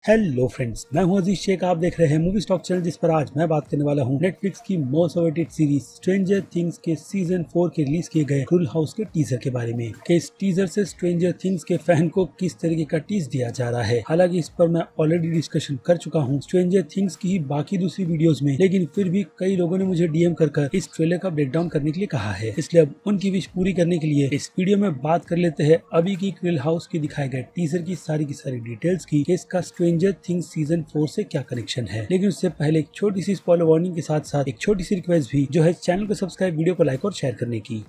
Hello friends, मैं हूं अजीज शेख। आप देख रहे हैं मूवी स्टॉक चैनल, जिस पर आज मैं बात करने वाला हूं नेटफ्लिक्स की most awaited series stranger things के सीजन 4 के रिलीज किए गए क्रूल हाउस के टीजर के बारे में कि इस टीजर से स्ट्रेंजर थिंग्स के फैन को किस तरीके का टीज दिया जा रहा है। हालांकि इस पर मैं ऑलरेडी डिस्कशन कर चुका हूं स्ट्रेंजर थिंग्स की ही बाकी दूसरी वीडियोस में, लेकिन फिर भी कई लोगों ने मुझे डीएम कर इस ट्रेलर का ब्रेकडाउन करने के लिए कहा है। इसलिए अब उनकी विश पूरी करने के लिए इस वीडियो में बात कर लेते हैं अभी की क्रूल हाउस की दिखाए गए टीजर की सारी डिटेल्स की, इसका स्ट्रेंजर थिंग्स सीजन 4 से क्या कनेक्शन है। लेकिन उससे पहले एक छोटी सी स्पॉइलर वार्निंग के साथ साथ एक छोटी सी रिक्वेस्ट भी, जो है चैनल को सब्सक्राइब, वीडियो को लाइक और शेयर करने की।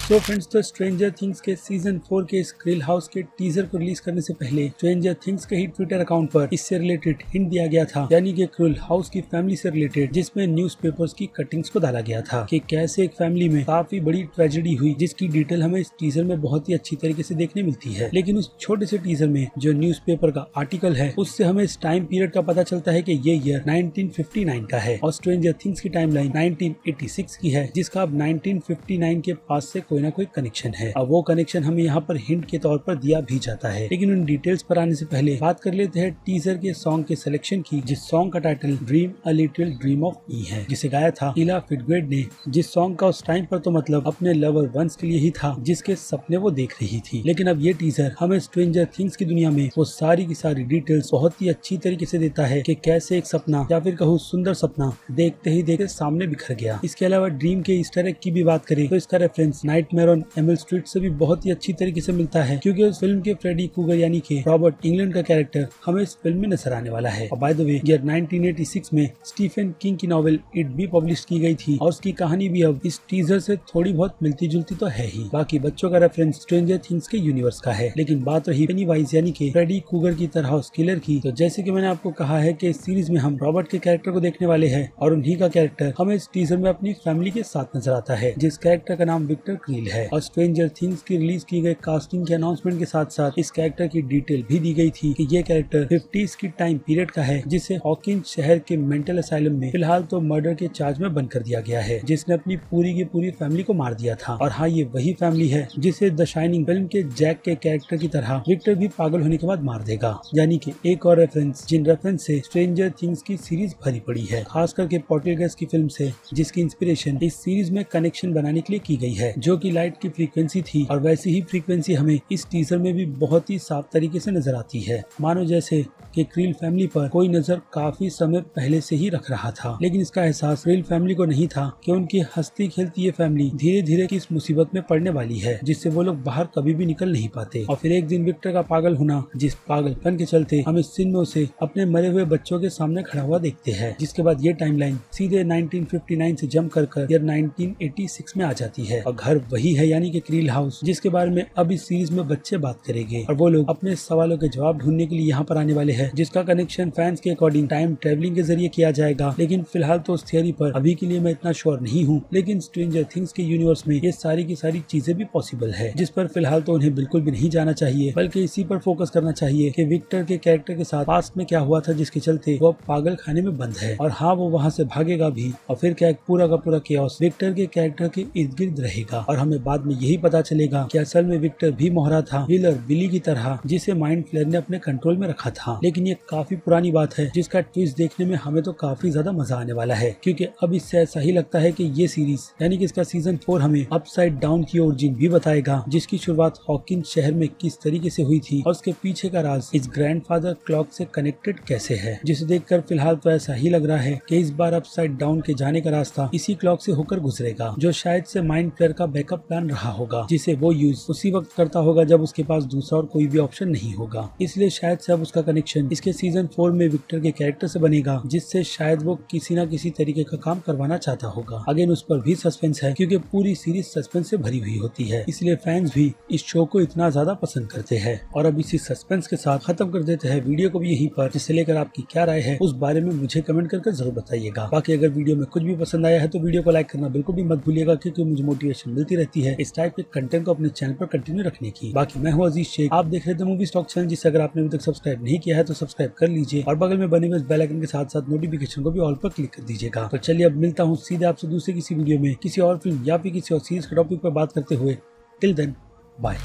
तो फ्रेंड्स, तो स्ट्रेंजर थिंग्स के सीजन 4 के क्रूल हाउस के टीजर को रिलीज करने से पहले स्ट्रेंजर थिंग्स के ही ट्विटर अकाउंट पर इससे रिलेटेड हिंट दिया गया था, यानी कि क्रूल हाउस की फैमिली से रिलेटेड, जिसमें न्यूज़पेपर्स की कटिंग्स को डाला गया था कि कैसे एक फैमिली में काफी बड़ी ट्रेजेडी हुई, जिसकी डिटेल हमें इस टीजर में बहुत ही अच्छी तरीके से देखने मिलती है। लेकिन उस छोटे से टीजर में जो न्यूज़पेपर का आर्टिकल है, उससे हमें इस टाइम पीरियड का पता चलता है कि ये ईयर 1959 का है और स्ट्रेंजर थिंग्स की टाइमलाइन 1986 की है, जिसका अब 1959 के पास से कोई ना कोई कनेक्शन है। अब वो कनेक्शन हमें यहाँ पर हिंट के तौर पर दिया भी जाता है। लेकिन उन डिटेल्स पर आने से पहले बात कर लेते हैं टीजर के सॉन्ग के सिलेक्शन की, जिस सॉन्ग का title dream a little dream of me है, जिसे गाया था इला फिटजगेराल्ड ने, जिस सॉन्ग का उस टाइम पर तो मतलब अपने लवर वंस के लिए ही था, जिसके सपने वो देख रही थी। लेकिन अब ये टीजर हमें स्ट्रेंजर थिंग्स की दुनिया में वो सारी की सारी डिटेल्स बहुत ही अच्छी तरीके से देता है कि कैसे एक सपना, या फिर कहूँ सुंदर सपना, देखते ही देखते सामने बिखर गया। इसके अलावा ड्रीम के ईस्टर एग की भी बात करें तो इसका reference nightmare on Elm street से भी बहुत ही अच्छी तरीके से मिलता है, क्योंकि उस फिल्म के फ्रेडी क्रूगर यानी कि रॉबर्ट इंग्लैंड का कैरेक्टर हमें इस फिल्म में नजर आने वाला है। और बाय द वे, ईयर 1986 में स्टीफन किंग की नॉवेल इट भी पब्लिश की गई थी और उसकी कहानी भी अब इस टीजर से थोड़ी बहुत मिलती जुलती तो है ही। बाकी बच्चों का रेफरेंस स्ट्रेंजर थिंग्स के यूनिवर्स का है। लेकिन बात रही पेनीवाइज यानी कि फ्रेडी क्रूगर की तरह उस किलर की, तो जैसे कि मैंने आपको कहा है कि इस सीरीज में हम रॉबर्ट के कैरेक्टर को देखने वाले हैं और उन्हीं का कैरेक्टर हमें इस टीजर में अपनी फैमिली के साथ नजर आता है, जिस कैरेक्टर का नाम विक्टर क्रील है। और स्ट्रेंजर थिंग्स की रिलीज की गई कास्टिंग के अनाउंसमेंट के साथ साथ इस कैरेक्टर की डिटेल भी दी गई थी कि ये कैरेक्टर 50s की टाइम पीरियड का है, जिसे हॉकिंस शहर के मेंटल असाइलम में फिलहाल तो मर्डर के चार्ज में बंद कर दिया गया है, जिसने अपनी पूरी की पूरी फैमिली को मार दिया था। और हाँ, ये वही फैमिली है जिसे द शाइनिंग फिल्म के जैक के कैरेक्टर की तरह विक्टर भी पागल होने के बाद मार देगा। यानी कि एक और रेफरेंस, जिन रेफरेंस से स्ट्रेंजर थिंग्स की सीरीज भरी पड़ी है, खास करके पोर्टलगेस की फिल्म से, जिसकी इंस्पिरेशन इस सीरीज में कनेक्शन बनाने के लिए की गई है, जो की लाइट की फ्रीक्वेंसी थी। और वैसी ही फ्रीक्वेंसी हमें इस टीजर में भी बहुत ही साफ तरीके से नजर आती है, मानो जैसे कि क्रील फैमिली पर कोई नजर काफी समय पहले से ही रख रहा था। लेकिन इसका एहसास क्रील फैमिली को नहीं था कि उनकी हंसती खेलती ये फैमिली धीरे धीरे किस मुसीबत में पड़ने वाली है, जिससे वो लोग बाहर कभी भी निकल नहीं पाते। और फिर एक दिन विक्टर का पागल होना, जिस पागलपन के चलते हम इस सीन में उसे अपने मरे हुए बच्चों के सामने खड़ा हुआ देखते हैं, जिसके बाद ये टाइमलाइन सीधे 1959 से जंप कर ईयर 1986 में आ जाती है। और घर वही है, यानी कि क्रील हाउस, जिसके बारे में अब इस सीरीज में बच्चे बात करेंगे और वो लोग अपने सवालों के जवाब ढूंढने के लिए यहाँ पर आने वाले हैं, जिसका कनेक्शन फैंस के अकॉर्डिंग टाइम ट्रेवलिंग के जरिए किया जाएगा। लेकिन फिलहाल तो उस थियरी पर अभी के लिए मैं इतना श्योर नहीं हूँ। लेकिन स्ट्रेंजर थिंग्स के यूनिवर्स में ये सारी की सारी चीजें भी पॉसिबल है, जिस पर फिलहाल तो उन्हें बिल्कुल भी नहीं जाना चाहिए, बल्कि इसी पर फोकस करना चाहिए कि विक्टर के कैरेक्टर के साथ पास्ट में क्या हुआ था, जिसके चलते वो पागल खाने में बंद है। और हाँ, वो वहाँ से भागेगा भी और फिर क्या पूरा का पूरा केओस विक्टर के कैरेक्टर के इर्द गिर्द रहेगा। और हमें बाद में यही पता चलेगा कि असल में विक्टर भी मोहरा था, विलर बिली की तरह, जिसे माइंड फ्लेयर ने अपने कंट्रोल में रखा था। लेकिन ये काफी पुरानी बात है, जिसका ट्विस्ट देखने में हमें तो काफी ज्यादा मजा आने वाला है, क्योंकि अब इससे ऐसा ही लगता है कि ये सीरीज यानी कि इसका सीजन 4 हमें अपसाइड डाउन की ओरिजिन भी बताएगा, जिसकी शुरुआत हॉकिंस शहर में किस तरीके से हुई थी और उसके पीछे का राज इस ग्रैंडफादर क्लॉक से कनेक्टेड कैसे है, जिसे देखकर फिलहाल तो ऐसा ही लग रहा है कि इस बार अपसाइड डाउन के जाने का रास्ता इसी क्लॉक से होकर गुजरेगा, जो शायद से माइंड फ्लेयर का बैकअप प्लान रहा होगा, जिसे वो यूज उसी वक्त करता होगा जब उसके पास दूसरा और कोई भी ऑप्शन नहीं होगा। इसलिए शायद से अब उसका कनेक्शन इसके सीजन 4 में विक्टर के कैरेक्टर से बनेगा, जिससे शायद वो किसी न किसी तरीके का काम करवाना चाहता होगा। अगेन उस पर भी सस्पेंस है, क्योंकि पूरी सीरीज सस्पेंस से भरी हुई होती है, इसलिए फैंस भी इस शो को इतना ज्यादा पसंद करते हैं। और अब इसी सस्पेंस के साथ खत्म कर देते हैं वीडियो को भी यहीं पर, जिसे लेकर आपकी क्या राय है उस बारे में मुझे कमेंट करके जरूर बताइएगा। बाकी अगर वीडियो में कुछ भी पसंद आया है तो वीडियो को लाइक करना बिल्कुल भी मत भूलिएगा, क्योंकि मुझे मोटिवेशन मिलती रहती है इस टाइप के कंटेंट को अपने चैनल पर कंटिन्यू रखने की। बाकी मैं हूँ अजीज शेख, आप देख रहे थे मूवी स्टॉक चैनल, जिसे अगर आपने अभी तक सब्सक्राइब नहीं किया है तो सब्सक्राइब कर लीजिए और बगल में बने हुए बेल आइकन के साथ साथ नोटिफिकेशन को भी ऑल पर क्लिक कर दीजिएगा। तो चलिए अब मिलता हूँ सीधे आपसे दूसरे किसी वीडियो में किसी और फिल्म या फिर किसी और सीरीज के टॉपिक पर बात करते हुए। Till then, bye.